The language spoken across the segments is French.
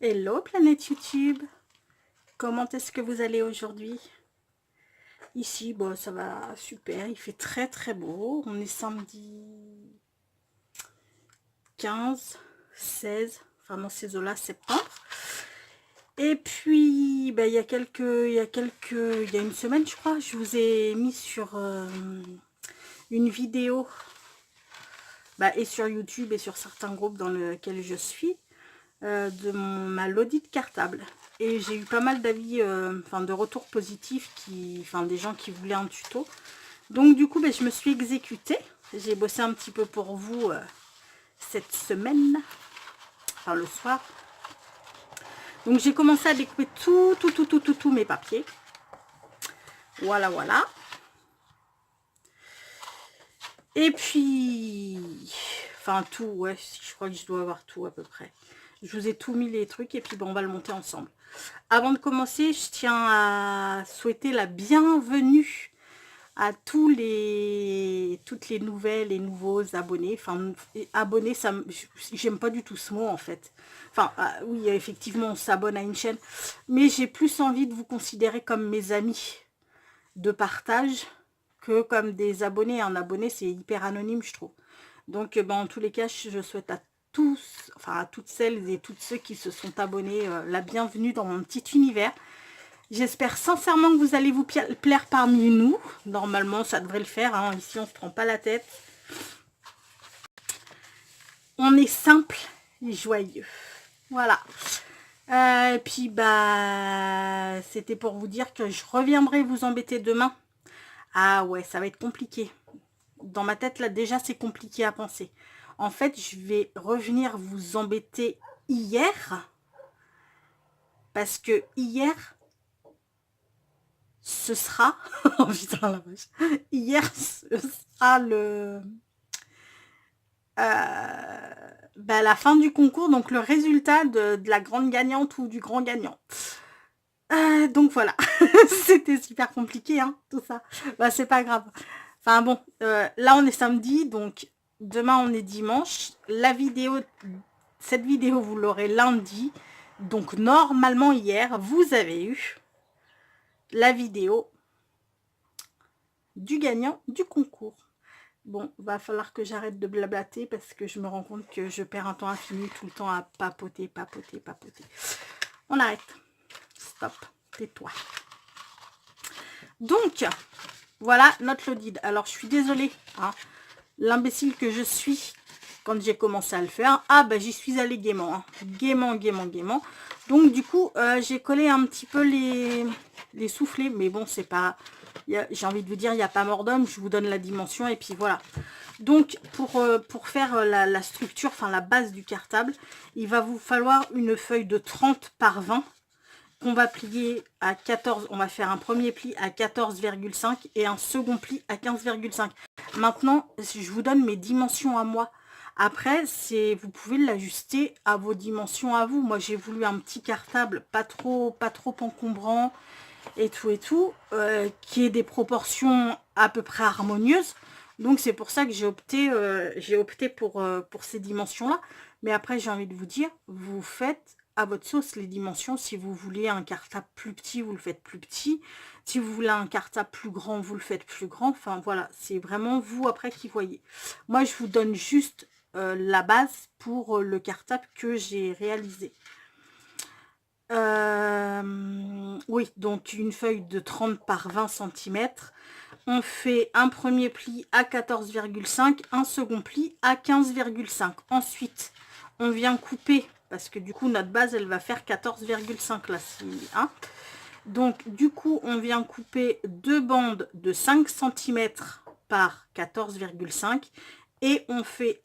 Hello planète YouTube, comment est-ce que vous allez aujourd'hui? Ici, bon, ça va super, il fait très très beau, on est samedi 15, 16, enfin dans ces eaux-là, septembre. Et puis, ben, il y a une semaine je crois, je vous ai mis sur une vidéo, et sur YouTube et sur certains groupes dans lesquels je suis, de ma Lodi de cartable. Et j'ai eu pas mal d'avis, de retours positifs, des gens qui voulaient un tuto. Donc du coup, je me suis exécutée. J'ai bossé un petit peu pour vous cette semaine, enfin le soir. Donc j'ai commencé à découper tous mes papiers. Voilà, voilà. Et puis, tout, ouais, je crois que je dois avoir tout à peu près. Je vous ai tout mis les trucs et puis on va le monter ensemble. Avant de commencer, je tiens à souhaiter la bienvenue à toutes les nouvelles et nouveaux abonnés. Enfin, abonnés, ça, j'aime pas du tout ce mot en fait. Oui, effectivement, on s'abonne à une chaîne, mais j'ai plus envie de vous considérer comme mes amis de partage que comme des abonnés. Un abonné, c'est hyper anonyme, je trouve. Donc, en tous les cas, je souhaite à tous, enfin à toutes celles et tous ceux qui se sont abonnés, la bienvenue dans mon petit univers. J'espère sincèrement que vous allez vous plaire parmi nous. Normalement, ça devrait le faire, hein. Ici, on ne se prend pas la tête. On est simple et joyeux. Voilà. Et puis, c'était pour vous dire que je reviendrai vous embêter demain. Ah ouais, ça va être compliqué. Dans ma tête, là, déjà, c'est compliqué à penser. En fait, je vais revenir vous embêter hier. Parce que hier, ce sera... oh putain, la vache. Hier, ce sera la fin du concours, donc le résultat de la grande gagnante ou du grand gagnant. Donc voilà, c'était super compliqué, hein, tout ça. C'est pas grave. Enfin bon, là on est samedi, donc demain on est dimanche. Cette vidéo vous l'aurez lundi. Donc normalement hier, vous avez eu la vidéo du gagnant du concours. Bon, va falloir que j'arrête de blablater parce que je me rends compte que je perds un temps infini tout le temps à papoter. On arrête. Stop. Tais-toi. Donc, voilà notre Lodid. Alors, je suis désolée, hein, l'imbécile que je suis quand j'ai commencé à le faire. J'y suis allée gaiement. Hein. Gaiement. Donc, du coup, j'ai collé un petit peu les soufflets. Mais bon, c'est pas... J'ai envie de vous dire, il n'y a pas mort d'homme. Je vous donne la dimension et puis voilà. Donc, pour faire la structure, la base du cartable, il va vous falloir une feuille de 30 par 20 qu'on va plier à 14. On va faire un premier pli à 14,5 et un second pli à 15,5. Maintenant, je vous donne mes dimensions à moi. Après, vous pouvez l'ajuster à vos dimensions à vous. Moi, j'ai voulu un petit cartable pas trop encombrant et tout, qui ait des proportions à peu près harmonieuses. Donc c'est pour ça que j'ai opté pour ces dimensions-là. Mais après, j'ai envie de vous dire, vous faites à votre sauce les dimensions. Si vous voulez un cartable plus petit, vous le faites plus petit. Si vous voulez un cartable plus grand, vous le faites plus grand. Enfin voilà, c'est vraiment vous après qui voyez. Moi, je vous donne juste la base pour le cartable que j'ai réalisé. Oui, donc une feuille de 30 par 20 cm. On fait un premier pli à 14,5, un second pli à 15,5. Ensuite, on vient couper, parce que du coup, notre base, elle va faire 14,5 là. Hein. Donc, du coup, on vient couper deux bandes de 5 cm par 14,5 et on fait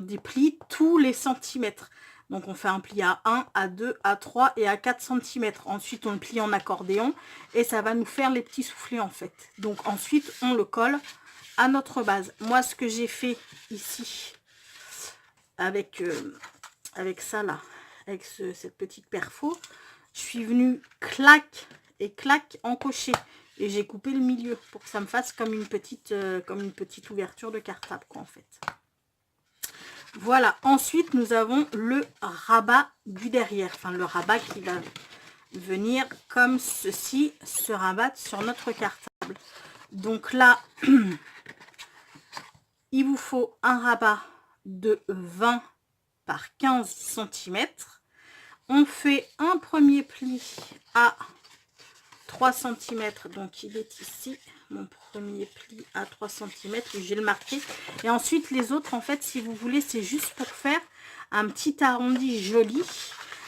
des plis tous les centimètres. Donc, on fait un pli à 1, à 2, à 3 et à 4 cm. Ensuite, on le plie en accordéon et ça va nous faire les petits soufflets en fait. Donc, ensuite, on le colle à notre base. Moi, ce que j'ai fait ici avec ça là, avec cette petite perfo, je suis venue clac et clac encocher. Et j'ai coupé le milieu pour que ça me fasse comme une petite ouverture de cartable quoi en fait. Voilà, ensuite nous avons le rabat du derrière, enfin le rabat qui va venir comme ceci se rabattre sur notre cartable. Donc là, il vous faut un rabat de 20 par 15 cm. On fait un premier pli à 3 cm, donc il est ici, mon premier pli à 3 cm, j'ai le marqué. Et ensuite les autres, en fait, si vous voulez, c'est juste pour faire un petit arrondi joli.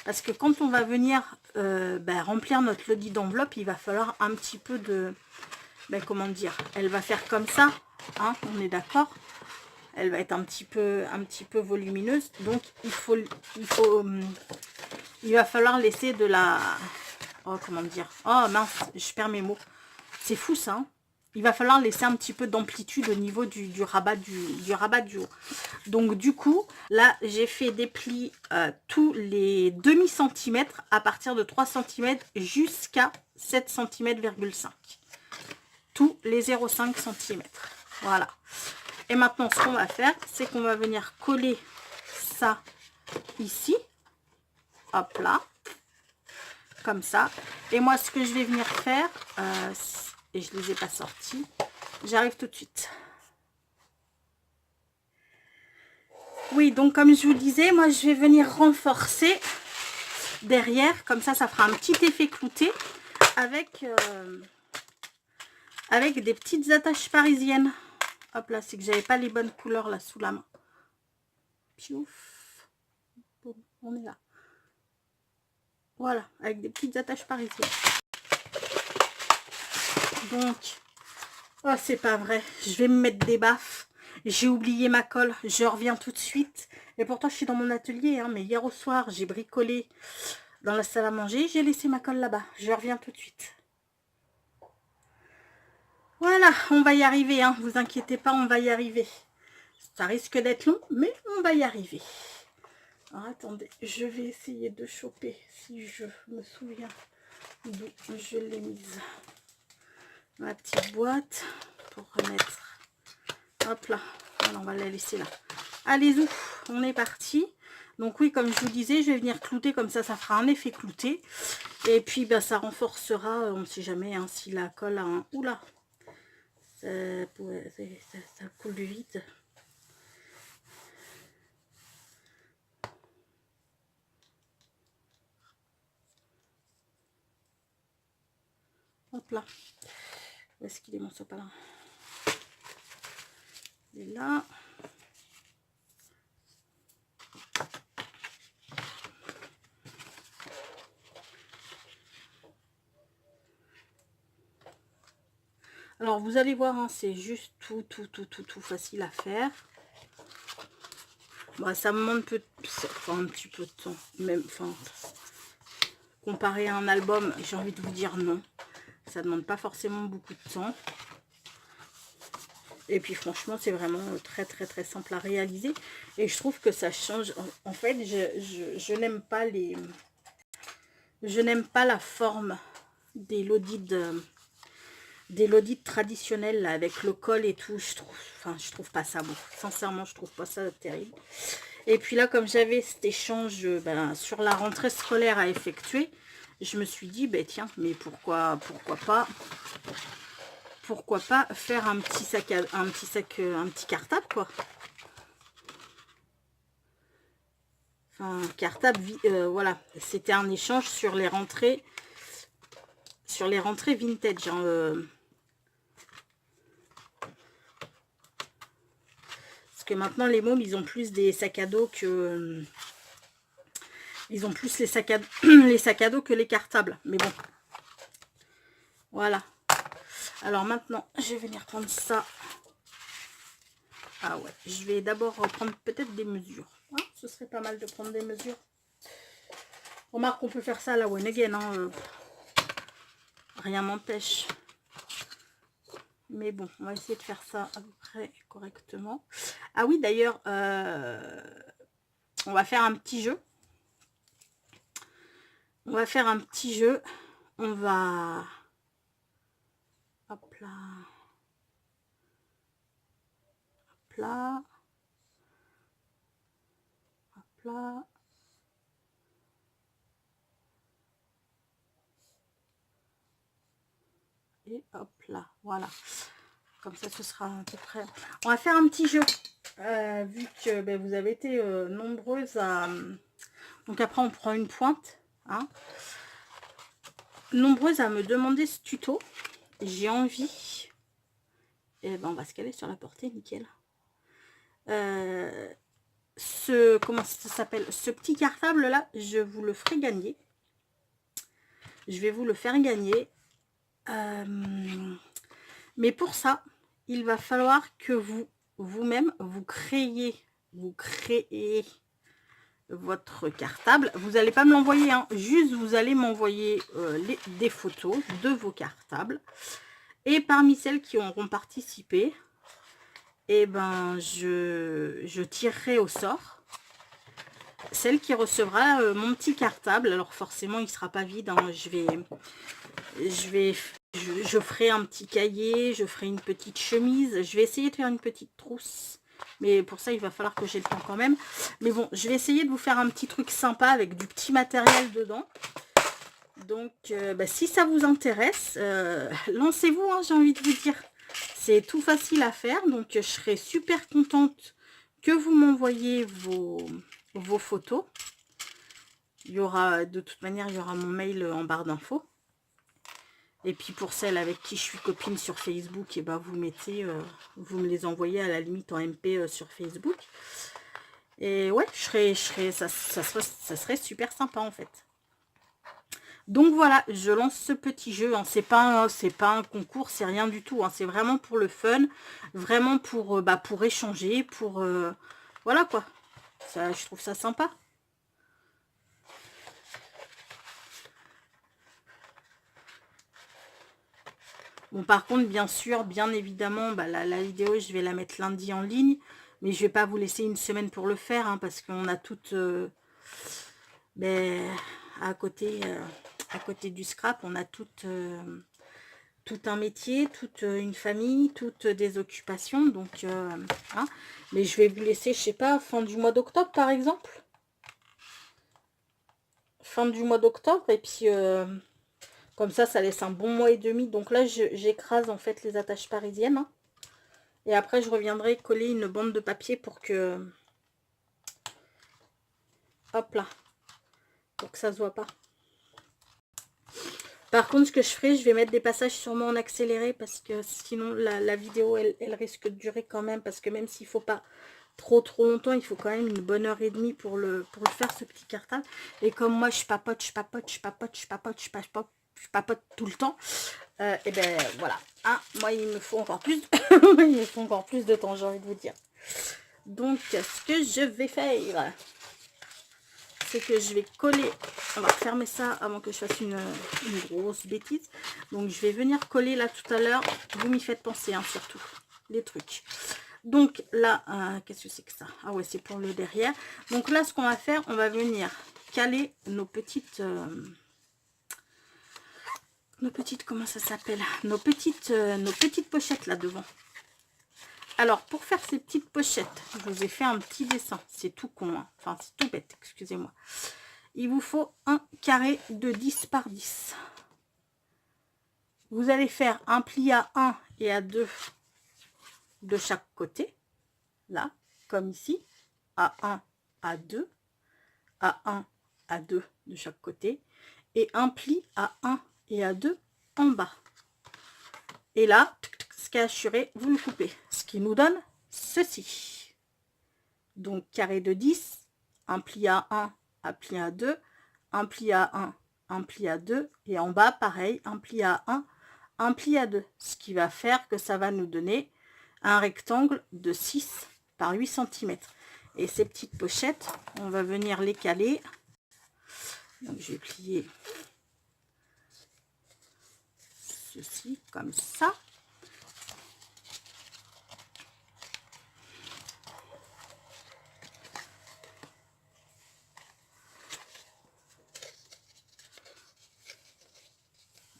Parce que quand on va venir remplir notre lodi d'enveloppe, il va falloir un petit peu de... comment dire, elle va faire comme ça, hein, on est d'accord. Elle va être un petit peu volumineuse. Donc il va falloir laisser de la... Oh, comment dire? Oh mince, je perds mes mots. C'est fou ça. Hein, il va falloir laisser un petit peu d'amplitude au niveau du rabat du haut. Donc du coup, là, j'ai fait des plis tous les demi-centimètres à partir de 3 cm jusqu'à 7 cm,5. Tous les 0,5 cm. Voilà. Et maintenant, ce qu'on va faire, c'est qu'on va venir coller ça ici. Hop là. Comme ça. Et moi, ce que je vais venir faire, et je ne les ai pas sortis, j'arrive tout de suite. Oui, donc comme je vous disais, moi, je vais venir renforcer derrière. Comme ça fera un petit effet clouté avec des petites attaches parisiennes. Hop là, c'est que j'avais pas les bonnes couleurs là sous la main. Piouf. Bon, on est là. Voilà, avec des petites attaches parisiennes. Donc, oh, c'est pas vrai. Je vais me mettre des baffes. J'ai oublié ma colle. Je reviens tout de suite. Et pourtant, je suis dans mon atelier. Hein, mais hier au soir, j'ai bricolé dans la salle à manger. J'ai laissé ma colle là-bas. Je reviens tout de suite. Voilà, on va y arriver. Hein, vous inquiétez pas, on va y arriver. Ça risque d'être long, mais on va y arriver. Alors, attendez, je vais essayer de choper, si je me souviens d'où je l'ai mise. Ma petite boîte pour remettre. Hop là, voilà, on va la laisser là. Allez-y, on est parti. Donc oui, comme je vous disais, je vais venir clouter comme ça fera un effet clouté. Et puis ben, ça renforcera, on ne sait jamais hein, si la colle a un... Oula, ça coule du vide. Hop là. Où est-ce qu'il est mon sopalin? Il est là. Alors vous allez voir, hein, c'est juste tout facile à faire. Bon, ça me demande un petit peu de temps. Même, comparé à un album, j'ai envie de vous dire non. Ça ne demande pas forcément beaucoup de temps. Et puis franchement, c'est vraiment très simple à réaliser. Et je trouve que ça change. En fait, je n'aime pas les... Je n'aime pas la forme des lodides traditionnels là, avec le col et tout. Je trouve pas ça beau. Sincèrement, je trouve pas ça terrible. Et puis là, comme j'avais cet échange sur la rentrée scolaire à effectuer, je me suis dit, ben tiens, mais pourquoi pas faire un petit cartable quoi. Enfin, cartable, voilà, c'était un échange sur les rentrées vintage. Hein, parce que maintenant les mômes, ils ont plus des sacs à dos que ils ont plus les sacs à dos que les cartables. Mais bon, voilà. Alors maintenant, je vais venir prendre ça. Ah ouais, je vais d'abord prendre peut-être des mesures. Hein, ce serait pas mal de prendre des mesures. Remarque, on peut faire ça à la one again. Hein, rien n'empêche. Mais bon, on va essayer de faire ça à peu près correctement. Ah oui, d'ailleurs, on va faire un petit jeu. On va faire un petit jeu. On va... Hop là. Hop là. là. Et hop là, voilà. Comme ça, ce sera à peu près... On va faire un petit jeu. Vu que ben, vous avez été nombreuses à... Donc après, on prend une pointe. Hein. Nombreuses à me demander ce tuto. J'ai envie... Et ben, on va se caler sur la portée, nickel. Comment ça s'appelle? Ce petit cartable là, je vous le ferai gagner. Je vais vous le faire gagner. Mais pour ça, il va falloir que vous-même, vous créez votre cartable. Vous n'allez pas me l'envoyer, hein, juste vous allez m'envoyer des photos de vos cartables. Et parmi celles qui auront participé, et ben je tirerai au sort celle qui recevra mon petit cartable. Alors forcément, il ne sera pas vide, hein. Je ferai un petit cahier, je ferai une petite chemise. Je vais essayer de faire une petite trousse. Mais pour ça, il va falloir que j'ai le temps quand même. Mais bon, je vais essayer de vous faire un petit truc sympa avec du petit matériel dedans. Donc, bah, si ça vous intéresse, lancez-vous, hein, j'ai envie de vous dire. C'est tout facile à faire. Donc, je serai super contente que vous m'envoyiez vos photos. Il y aura, de toute manière, il y aura mon mail en barre d'infos. Et puis pour celles avec qui je suis copine sur Facebook, et ben vous mettez, vous me les envoyez à la limite en MP sur Facebook. Et ouais, ça serait super sympa en fait. Donc voilà, je lance ce petit jeu. Hein. C'est pas un concours, c'est rien du tout. Hein. C'est vraiment pour le fun, vraiment pour échanger, pour voilà quoi. Ça, je trouve ça sympa. Bon, par contre, bien sûr, bien évidemment, bah, la vidéo, je vais la mettre lundi en ligne. Mais je vais pas vous laisser une semaine pour le faire, hein, parce qu'on a toutes... à côté du scrap, on a tout un métier, toute une famille, toutes des occupations. Donc, hein, mais je vais vous laisser, je sais pas, fin du mois d'octobre, par exemple. Fin du mois d'octobre, et puis... comme ça laisse un bon mois et demi. Donc là, j'écrase en fait les attaches parisiennes. Hein. Et après, je reviendrai coller une bande de papier pour que... Hop là. Pour que ça se voit pas. Par contre, ce que je ferai, je vais mettre des passages sûrement en accéléré. Parce que sinon, la vidéo, elle risque de durer quand même. Parce que même s'il ne faut pas trop longtemps, il faut quand même une bonne heure et demie pour le faire, ce petit cartable. Et comme moi, je papote tout le temps, et ben voilà, hein, moi il me faut encore plus il me faut encore plus de temps, j'ai envie de vous dire. Donc ce que je vais faire, c'est que je vais coller, on va fermer ça avant que je fasse une grosse bêtise. Donc je vais venir coller là tout à l'heure, vous m'y faites penser, hein, surtout les trucs. Donc là, qu'est-ce que c'est que ça? Ah ouais, c'est pour le derrière. Donc là, ce qu'on va faire, on va venir caler nos petites comment ça s'appelle, nos petites pochettes là devant. Alors pour faire ces petites pochettes, je vous ai fait un petit dessin, c'est tout con, hein. Enfin c'est tout bête, excusez-moi. Il vous faut un carré de 10 par 10. Vous allez faire un pli à 1 et à 2 de chaque côté, là, comme ici, à 1, à 2, à 1, à 2 de chaque côté, et un pli à 1 et à 2 en bas. Et là, ce qui est assuré, vous le coupez. Ce qui nous donne ceci. Donc, carré de 10, un pli à 1, un pli à 2, un pli à 1, un pli à 2, et en bas, pareil, un pli à 1, un pli à 2. Ce qui va faire que ça va nous donner un rectangle de 6 par 8 cm. Et ces petites pochettes, on va venir les caler. Donc, je vais plier ceci comme ça.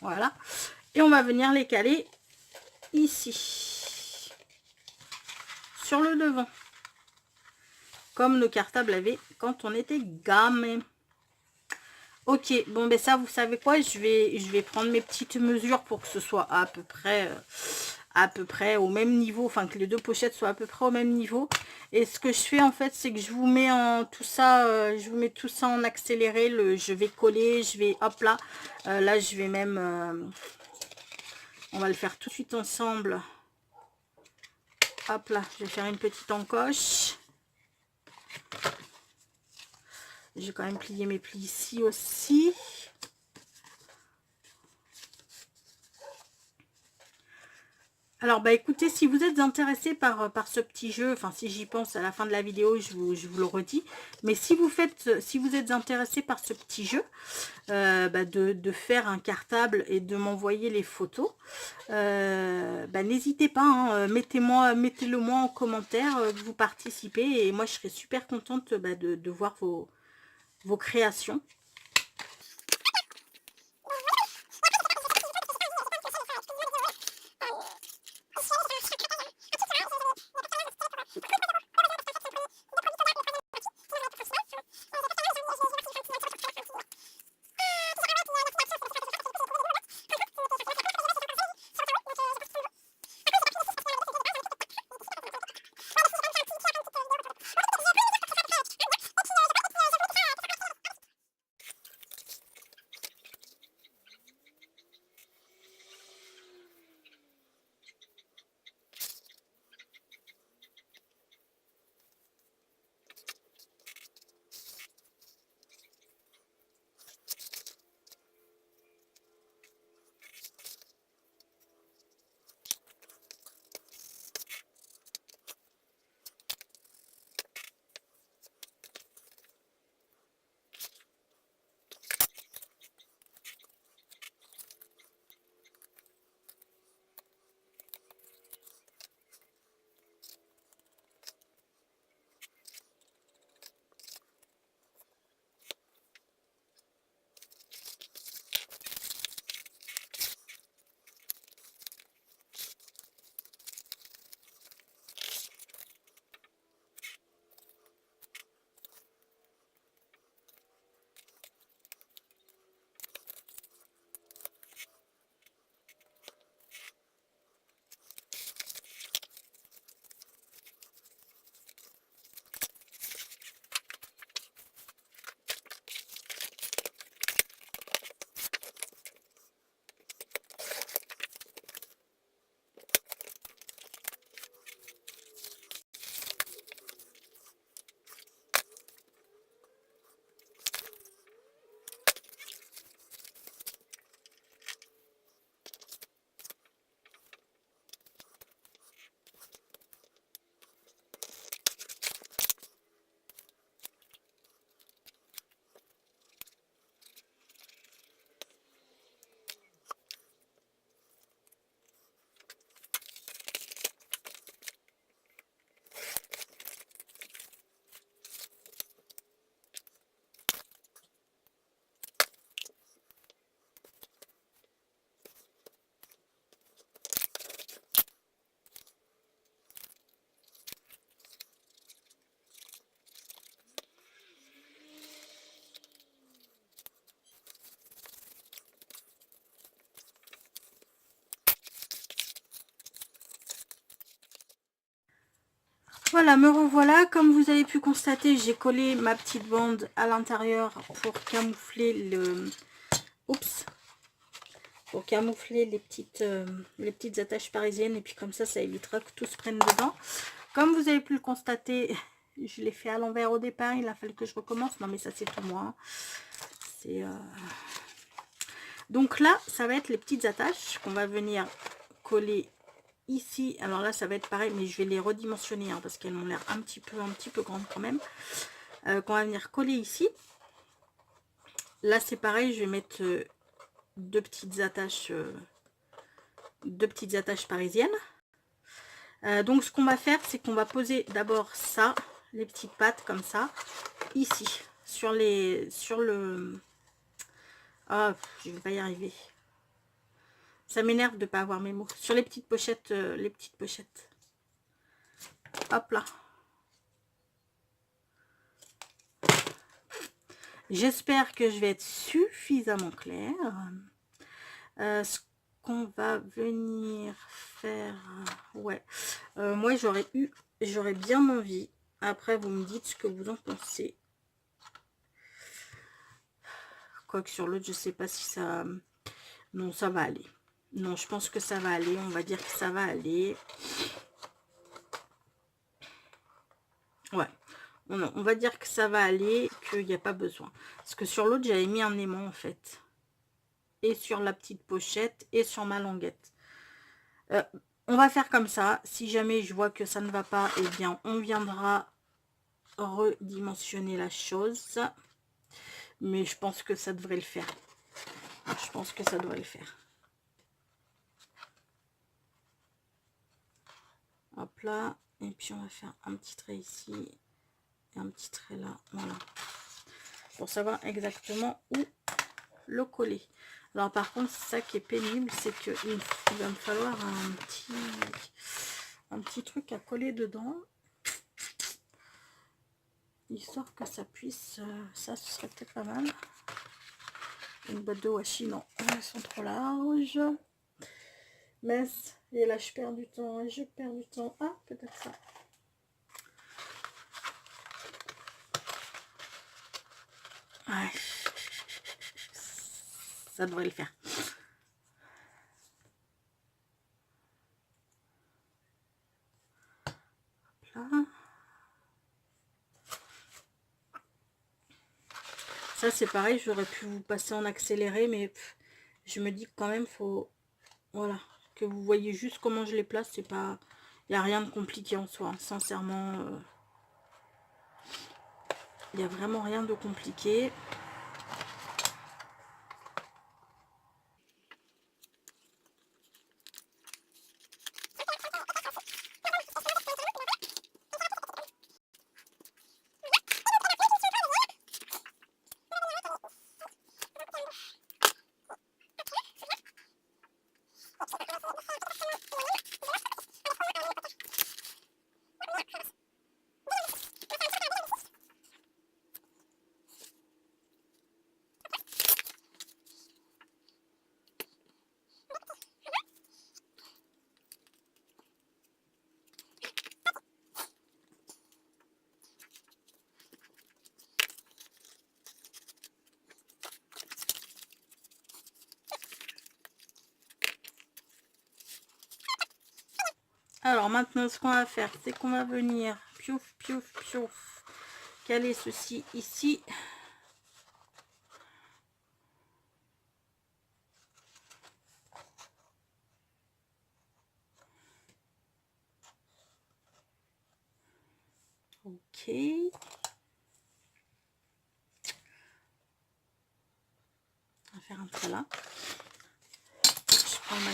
Voilà. Et on va venir les caler ici, sur le devant. comme nos cartables avaient quand on était gamin. Ok, bon ben ça, vous savez quoi, je vais prendre mes petites mesures pour que ce soit à peu près au même niveau, enfin que les deux pochettes soient à peu près au même niveau. Et ce que je fais en fait, c'est que je vous mets en tout ça, je vous mets tout ça en accéléré. Je vais coller, je vais, hop là, là je vais même, on va le faire tout de suite ensemble. Hop là, je vais faire une petite encoche. Je vais quand même plier mes plis ici aussi. Alors, bah écoutez, si vous êtes intéressé par ce petit jeu, enfin si j'y pense à la fin de la vidéo, je vous le redis. Mais si vous êtes intéressé par ce petit jeu, bah de faire un cartable et de m'envoyer les photos, bah n'hésitez pas, hein, mettez-le moi en commentaire, que vous participez. Et moi, je serai super contente bah, de voir vos créations. Voilà, me revoilà. Comme vous avez pu constater, j'ai collé ma petite bande à l'intérieur pour camoufler Oups. Pour camoufler les petites attaches parisiennes. Et puis comme ça évitera que tout se prenne dedans. Comme vous avez pu le constater, je l'ai fait à l'envers au départ. Il a fallu que je recommence. Non mais ça c'est tout moi. C'est... Donc là, ça va être les petites attaches qu'on va venir coller ici. Alors là, ça va être pareil, mais je vais les redimensionner hein, parce qu'elles m'ont l'air un petit peu grandes quand même. Qu'on va venir coller ici. Là, c'est pareil, je vais mettre deux petites attaches parisiennes. Donc, ce qu'on va faire, c'est qu'on va poser d'abord ça, les petites pattes comme ça, ici, sur le... Ah, je vais pas y arriver. Ça m'énerve de pas avoir mes mots. Sur les petites pochettes, Hop là. J'espère que je vais être suffisamment claire. Ce qu'on va venir faire... Ouais. Moi, j'aurais bien envie. Après, vous me dites ce que vous en pensez. Quoique sur l'autre, je sais pas si ça... Non, ça va aller. Non, je pense que ça va aller. On va dire que ça va aller. Ouais. Non, on va dire que ça va aller, qu'il n'y a pas besoin. Parce que sur l'autre, j'avais mis un aimant, en fait. Et sur la petite pochette, et sur ma languette. On va faire comme ça. Si jamais je vois que ça ne va pas, eh bien, on viendra redimensionner la chose. Mais je pense que ça devrait le faire. Je pense que ça devrait le faire. Hop là. Et puis on va faire un petit trait ici. Et un petit trait là. Voilà. Pour savoir exactement où le coller. Alors par contre, ça qui est pénible, c'est qu'il va me falloir un petit truc à coller dedans. Histoire que ça puisse... ça, ce serait peut-être pas mal. Une boîte de washi, non. Elles sont trop larges. Mais et là, je perds du temps. Je perds du temps. Ah, peut-être ça. Ouais. Ça devrait le faire. Hop là. Ça, c'est pareil. J'aurais pu vous passer en accéléré, mais je me dis que quand même, faut... Voilà. Que vous voyez juste comment je les place. C'est pas... Il n'y a rien de compliqué en soi. Hein. Sincèrement... il n'y a vraiment rien de compliqué. Alors maintenant, ce qu'on va faire, c'est qu'on va venir piouf, piouf, piouf, caler ceci ici. Ok. On va faire un trait là. Je prends ma...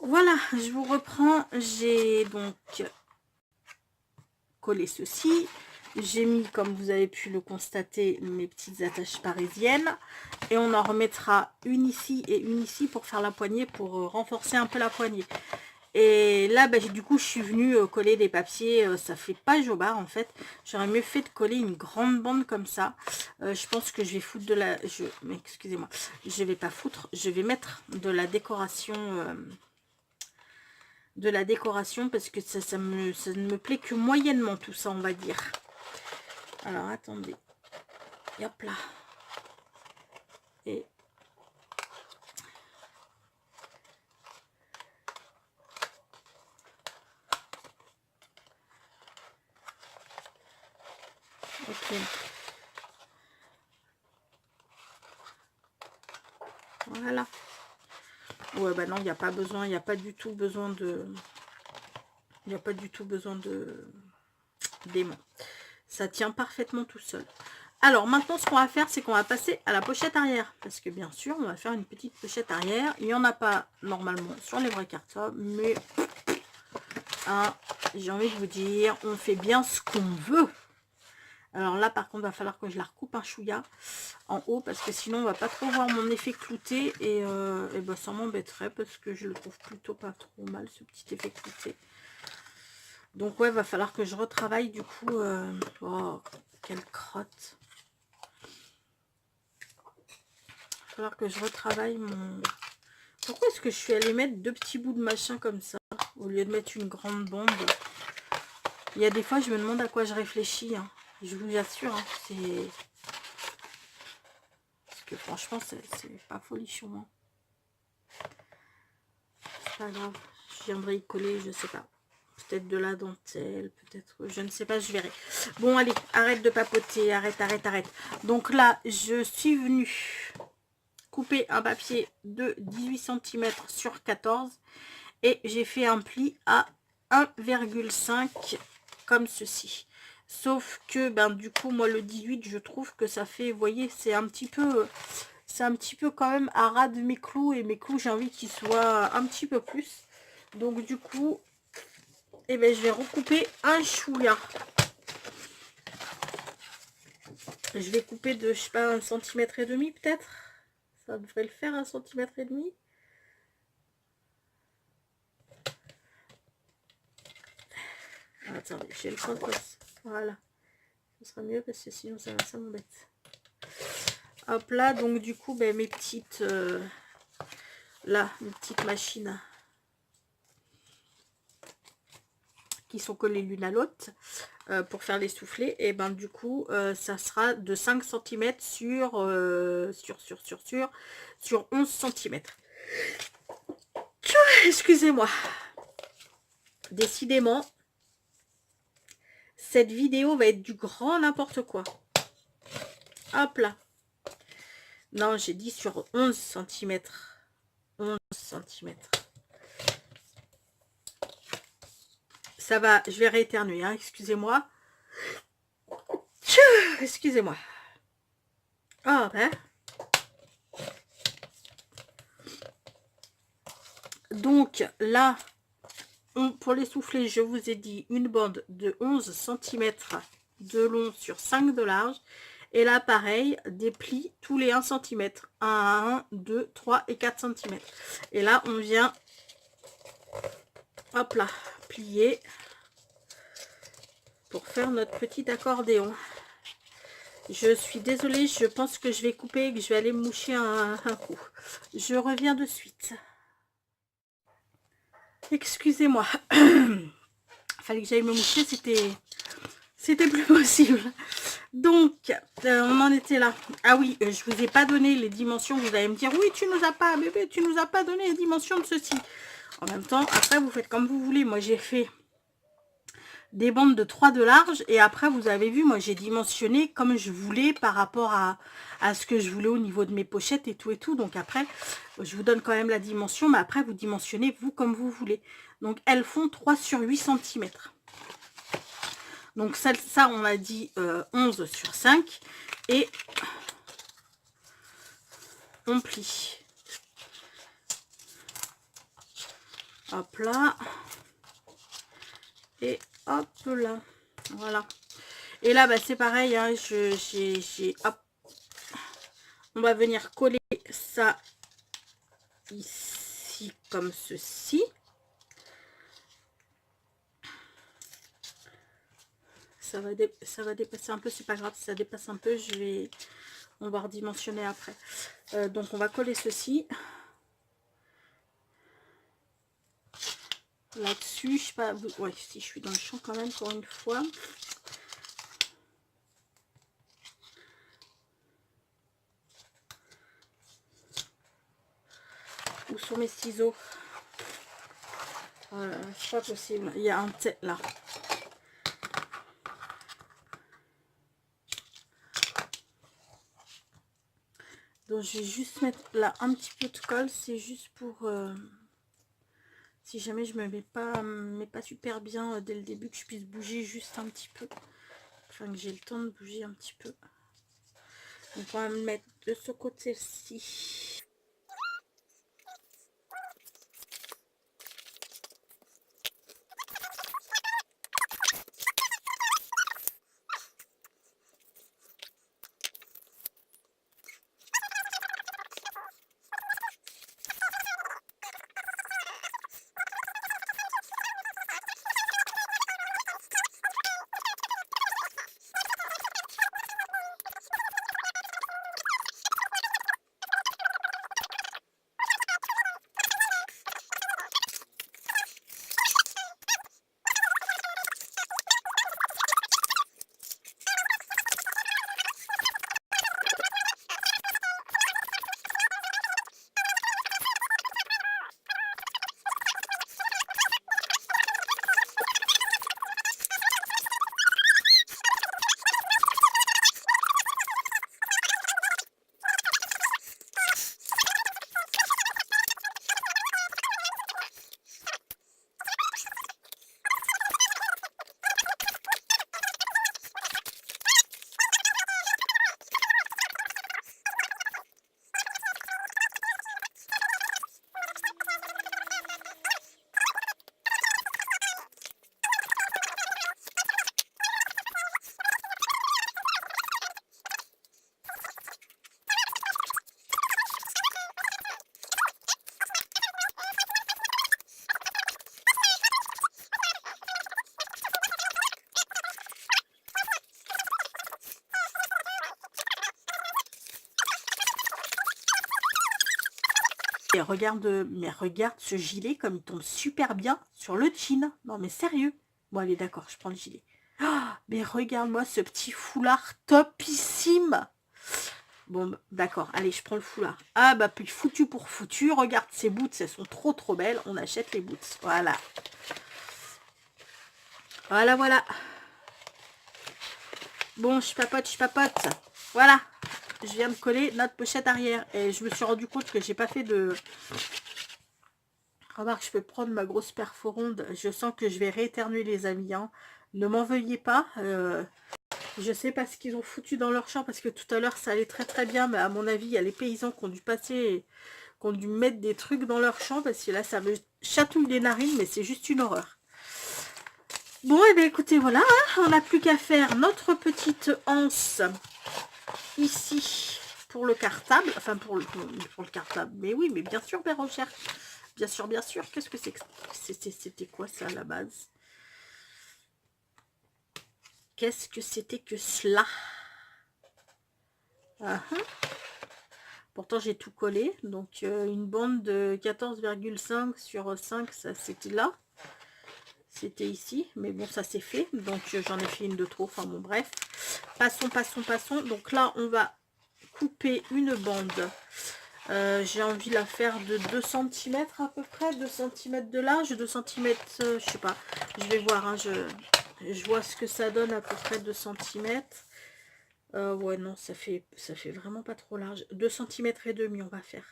voilà, je vous reprends. J'ai donc collé ceci. J'ai mis, comme vous avez pu le constater, mes petites attaches parisiennes. Et on en remettra une ici et une ici pour faire la poignée, pour renforcer un peu la poignée. Et là, bah, du coup, je suis venue coller des papiers. Ça fait pas jobard, en fait. J'aurais mieux fait de coller une grande bande comme ça. Je pense que je vais foutre de la... Mais excusez-moi. Je vais pas foutre. Je vais mettre de la décoration... parce que ça ne me plaît que moyennement, tout ça, on va dire. Alors, attendez. Hop là. Et... ok. Voilà. Ouais, bah non, il n'y a pas besoin, il n'y a pas du tout besoin de... Il n'y a pas du tout besoin de... d'aimant. Ça tient parfaitement tout seul. Alors, maintenant, ce qu'on va faire, c'est qu'on va passer à la pochette arrière. Parce que, bien sûr, on va faire une petite pochette arrière. Il n'y en a pas, normalement, sur les vrais cartons. Mais, hein, j'ai envie de vous dire, on fait bien ce qu'on veut. Alors là, par contre, il va falloir que je la recoupe un chouïa en haut. Parce que sinon, on va pas trop voir mon effet clouté. Et ben, ça m'embêterait. Parce que je le trouve plutôt pas trop mal, ce petit effet clouté. Donc, ouais, va falloir que je retravaille, du coup. Oh, quelle crotte. Il va falloir que je retravaille mon... Pourquoi est-ce que je suis allée mettre deux petits bouts de machin comme ça, au lieu de mettre une grande bombe? Il y a des fois, je me demande à quoi je réfléchis. Hein. Je vous assure, hein, c'est... Parce que franchement, c'est pas folichon. Hein. C'est pas grave. Je viendrai y coller, je sais pas. Peut-être de la dentelle, peut-être... Je ne sais pas, je verrai. Bon, allez, arrête de papoter. Arrête, arrête, arrête. Donc là, je suis venue... couper un papier de 18 cm sur 14 et j'ai fait un pli à 1,5 comme ceci. Sauf que ben du coup moi le 18 je trouve que ça fait, vous voyez, c'est un petit peu quand même à ras de mes clous, et mes clous j'ai envie qu'ils soient un petit peu plus. Donc du coup et ben je vais recouper un chouïa. Je vais couper de, je sais pas, 1,5 cm peut-être. Ça devrait le faire, 1,5 cm. Attendez, j'ai le contreuse. Voilà. Ce sera mieux parce que sinon ça m'embête. Hop là, donc du coup, ben, mes petites... là, mes petites machines qui sont collées l'une à l'autre pour faire les soufflets. Et ben du coup, ça sera de 5 cm sur 11 cm. Excusez-moi. Décidément, cette vidéo va être du grand n'importe quoi. Hop là. Non, j'ai dit sur 11 cm. 11 cm. Ça va, je vais rééternuer, hein, excusez-moi. Excusez-moi. Ah ben. Donc là, pour les soufflets, je vous ai dit une bande de 11 cm de long sur 5 de large. Et là, pareil, des plis tous les 1 cm. 1, 2, 3 et 4 cm. Et là, on vient, hop là, plier pour faire notre petit accordéon. Je suis désolée, je pense que je vais couper et que je vais aller me moucher un coup. Je reviens de suite. Excusez-moi. Fallait que j'aille me moucher, c'était plus possible. Donc, on en était là. Ah oui, je vous ai pas donné les dimensions. Vous allez me dire, oui, tu nous as pas, bébé, tu nous as pas donné les dimensions de ceci. En même temps, après, vous faites comme vous voulez. Moi, j'ai fait des bandes de 3 de large. Et après, vous avez vu, moi, j'ai dimensionné comme je voulais par rapport à ce que je voulais au niveau de mes pochettes et tout et tout. Donc après, je vous donne quand même la dimension. Mais après, vous dimensionnez, vous, comme vous voulez. Donc, elles font 3 sur 8 cm. Donc ça on a dit 11 sur 5. Et on plie. Hop là. Et hop là. Voilà. Et là, bah, c'est pareil. Hein, hop. On va venir coller ça ici comme ceci. Ça va dépasser un peu, c'est pas grave si ça dépasse un peu, on va redimensionner après. Donc on va coller ceci là-dessus. Je sais pas, ouais, si je suis dans le champ quand même pour une fois. Où sont mes ciseaux? C'est pas possible, il y a un tête là. Donc je vais juste mettre là un petit peu de colle, c'est juste pour si jamais je me mets pas super bien dès le début, que je puisse bouger juste un petit peu, enfin que j'ai le temps de bouger un petit peu. Donc on va me mettre de ce côté-ci. Et regarde, mais regarde ce gilet comme il tombe super bien sur le jean. Non mais sérieux. Bon allez d'accord, je prends le gilet. Oh, mais regarde-moi ce petit foulard topissime. Bon d'accord, allez je prends le foulard. Ah bah puis foutu pour foutu. Regarde ces boots, elles sont trop belles. On achète les boots. Voilà. Voilà, voilà. Bon, je papote. Voilà. Je viens de coller notre pochette arrière. Et je me suis rendu compte que j'ai pas fait de... Remarque, je peux prendre ma grosse perforonde. Je sens que je vais rééternuer les amis. Hein. Ne m'en veuillez pas. Je sais pas ce qu'ils ont foutu dans leur champ parce que tout à l'heure ça allait très bien. Mais à mon avis, il y a les paysans qui ont dû passer, qui ont dû mettre des trucs dans leur champ parce que là ça me chatouille les narines, mais c'est juste une horreur. Bon, et bien écoutez, voilà. Hein, on n'a plus qu'à faire notre petite anse ici pour le cartable. Enfin, pour le cartable. Mais oui, mais bien sûr, Bérangère. Bien sûr. Qu'est-ce que c'est que c'était quoi ça à la base? Qu'est-ce que c'était que cela? Pourtant, j'ai tout collé. Donc, une bande de 14,5 sur 5, ça c'était là. C'était ici. Mais bon, ça c'est fait. Donc, j'en ai fait une de trop. Enfin, bon, bref. Passons. Donc là, on va couper une bande. J'ai envie de la faire de 2 cm à peu près, 2 cm de large, 2 cm, je sais pas, je vais voir, hein, je vois ce que ça donne à peu près 2 cm. Ouais non, ça fait vraiment pas trop large, 2 cm et demi on va faire.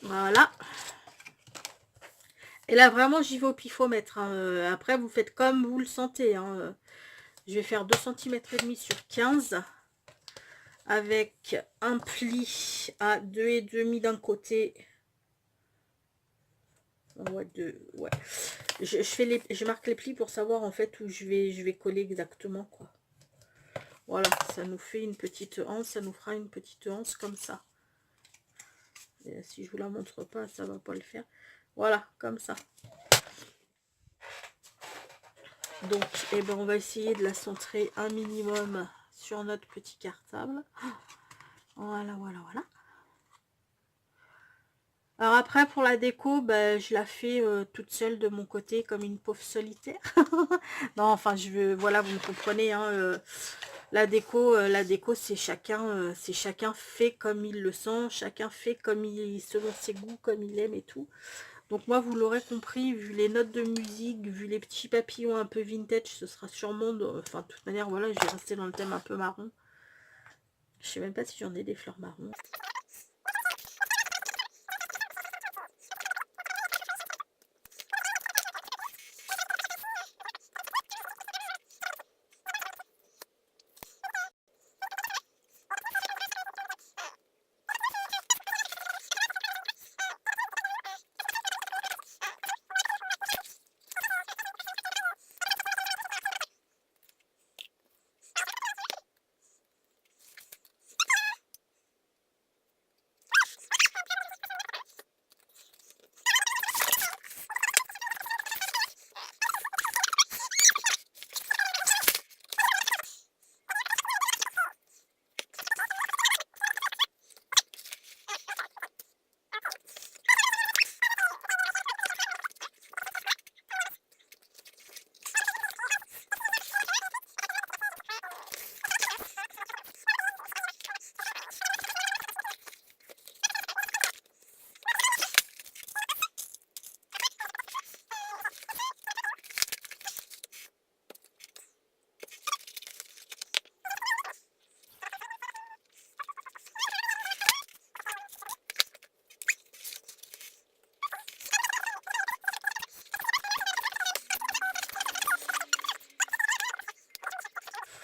Voilà. Et là vraiment j'y vais au pifomètre, hein. Après vous faites comme vous le sentez, hein. Je vais faire 2 cm et demi sur 15. Avec un pli à 2,5 d'un côté Ouais, ouais. Je marque les plis pour savoir en fait où je vais coller exactement, quoi. Voilà, ça nous fait une petite anse, ça nous fera une petite anse comme ça. Et si je vous la montre pas, ça va pas le faire. Voilà, comme ça. Donc, eh ben, on va essayer de la centrer un minimum sur notre petit cartable. Voilà, voilà, voilà. Alors après, pour la déco, ben, je la fais toute seule de mon côté, comme une pauvre solitaire. Non, enfin, voilà, vous me comprenez, hein, la déco, c'est chacun fait comme il le sent, chacun fait selon ses goûts, comme il aime et tout. Donc moi, vous l'aurez compris, vu les notes de musique, vu les petits papillons un peu vintage, ce sera sûrement, enfin, de toute manière, voilà, je vais rester dans le thème un peu marron. Je sais même pas si j'en ai des fleurs marron.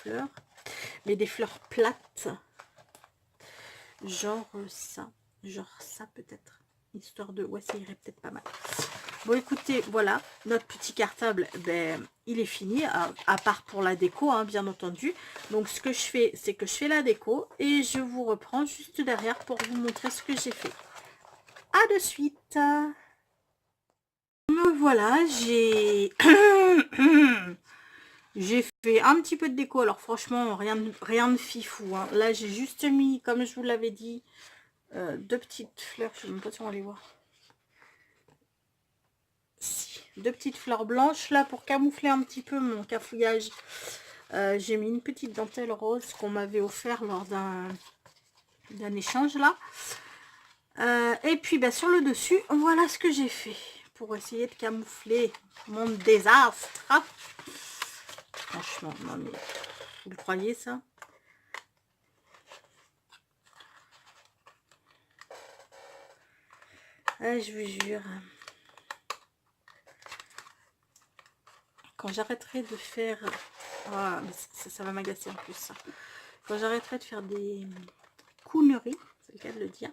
Fleurs, mais des fleurs plates, genre ça peut-être, histoire de, ouais, ça irait peut-être pas mal. Bon, écoutez, voilà, notre petit cartable, ben, il est fini, à part pour la déco, hein, bien entendu. Donc, ce que je fais, c'est que je fais la déco et je vous reprends juste derrière pour vous montrer ce que j'ai fait. À de suite. Me voilà, j'ai fait un petit peu de déco. Alors, franchement, rien de fifou, hein. Là, j'ai juste mis, comme je vous l'avais dit, deux petites fleurs. Je ne sais même pas si on va les voir. Deux petites fleurs blanches là pour camoufler un petit peu mon cafouillage. J'ai mis une petite dentelle rose qu'on m'avait offert lors d'un échange là. Et puis bah, sur le dessus, voilà ce que j'ai fait pour essayer de camoufler mon désastre. Franchement, non mais vous le croyez ça? Je vous jure. Quand j'arrêterai de faire... Ah, ça va m'agacer en plus ça. Quand j'arrêterai de faire des cooneries, c'est le cas de le dire.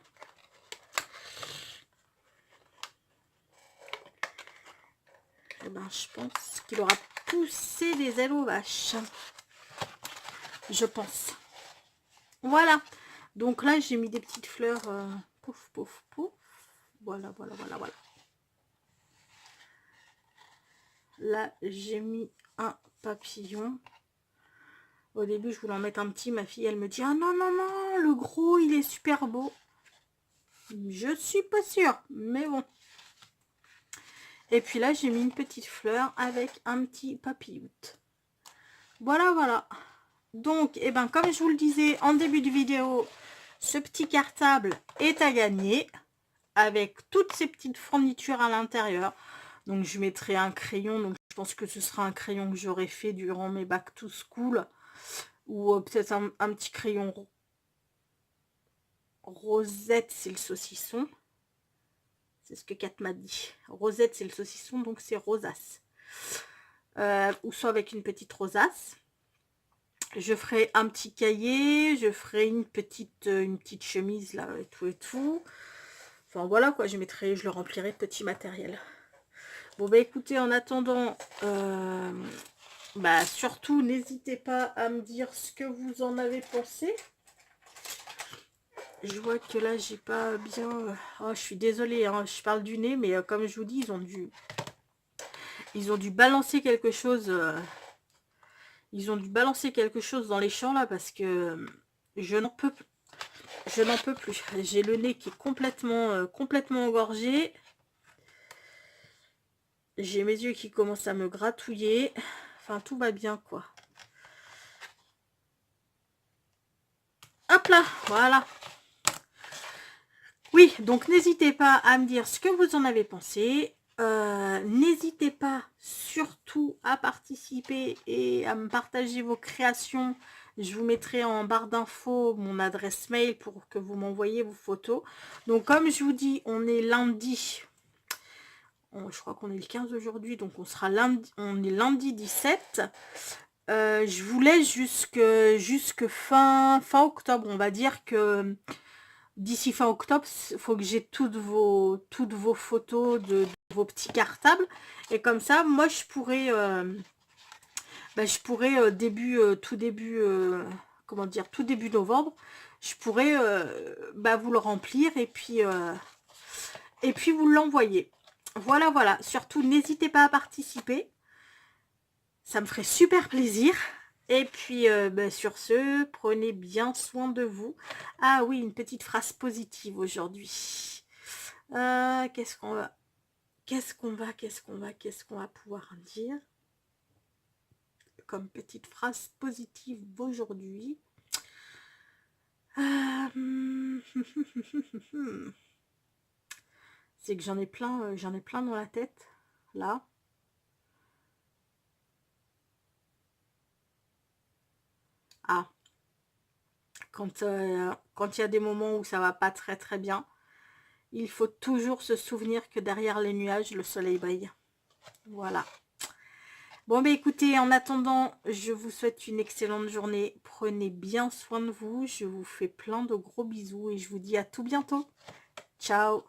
Eh ben, je pense qu'il aura poussé des ailes aux vaches. Je pense. Voilà. Donc là, j'ai mis des petites fleurs. Pouf, pouf, pouf. Voilà, voilà, voilà, voilà. Là, j'ai mis un papillon. Au début, je voulais en mettre un petit. Ma fille, elle me dit, ah non, non, non, le gros, il est super beau. Je suis pas sûre, mais bon. Et puis là, j'ai mis une petite fleur avec un petit papillon. Voilà, voilà. Donc, eh ben, comme je vous le disais en début de vidéo, ce petit cartable est à gagner avec toutes ces petites fournitures à l'intérieur. Donc, je mettrai un crayon. Donc, je pense que ce sera un crayon que j'aurais fait durant mes back to school. Ou peut-être un petit crayon rosette, c'est le saucisson. C'est ce que Kat m'a dit. Rosette, c'est le saucisson, donc c'est rosace. Ou soit avec une petite rosace. Je ferai un petit cahier, je ferai une petite chemise là, et tout et tout. Enfin voilà quoi, je le remplirai de petit matériel. Bon, bah écoutez, en attendant, bah surtout, n'hésitez pas à me dire ce que vous en avez pensé. Je vois que là, j'ai pas bien... Oh, je suis désolée, hein, je parle du nez, mais comme je vous dis, ils ont dû balancer quelque chose... Ils ont dû balancer quelque chose dans les champs, là, parce que je n'en peux plus. Je n'en peux plus. J'ai le nez qui est complètement engorgé. J'ai mes yeux qui commencent à me gratouiller. Enfin, tout va bien, quoi. Hop là, voilà. Oui, donc n'hésitez pas à me dire ce que vous en avez pensé. N'hésitez pas surtout à participer et à me partager vos créations. Je vous mettrai en barre d'infos mon adresse mail pour que vous m'envoyiez vos photos. Donc comme je vous dis, on est lundi. Je crois qu'on est le 15 aujourd'hui, donc on sera lundi, on est lundi 17. Je vous laisse jusque fin octobre. On va dire que d'ici fin octobre, il faut que j'ai toutes vos photos de vos petits cartables. Et comme ça, moi, je pourrais tout début novembre, je pourrais vous le remplir et puis vous l'envoyer. Voilà, voilà. Surtout, n'hésitez pas à participer. Ça me ferait super plaisir. Et puis, sur ce, prenez bien soin de vous. Ah oui, une petite phrase positive aujourd'hui. Qu'est-ce qu'on va pouvoir dire comme petite phrase positive aujourd'hui. C'est que j'en ai plein dans la tête, là. Ah, quand il y a des moments où ça va pas très bien, il faut toujours se souvenir que derrière les nuages, le soleil brille. Voilà. Bon, bah écoutez, en attendant, je vous souhaite une excellente journée. Prenez bien soin de vous. Je vous fais plein de gros bisous et je vous dis à tout bientôt. Ciao.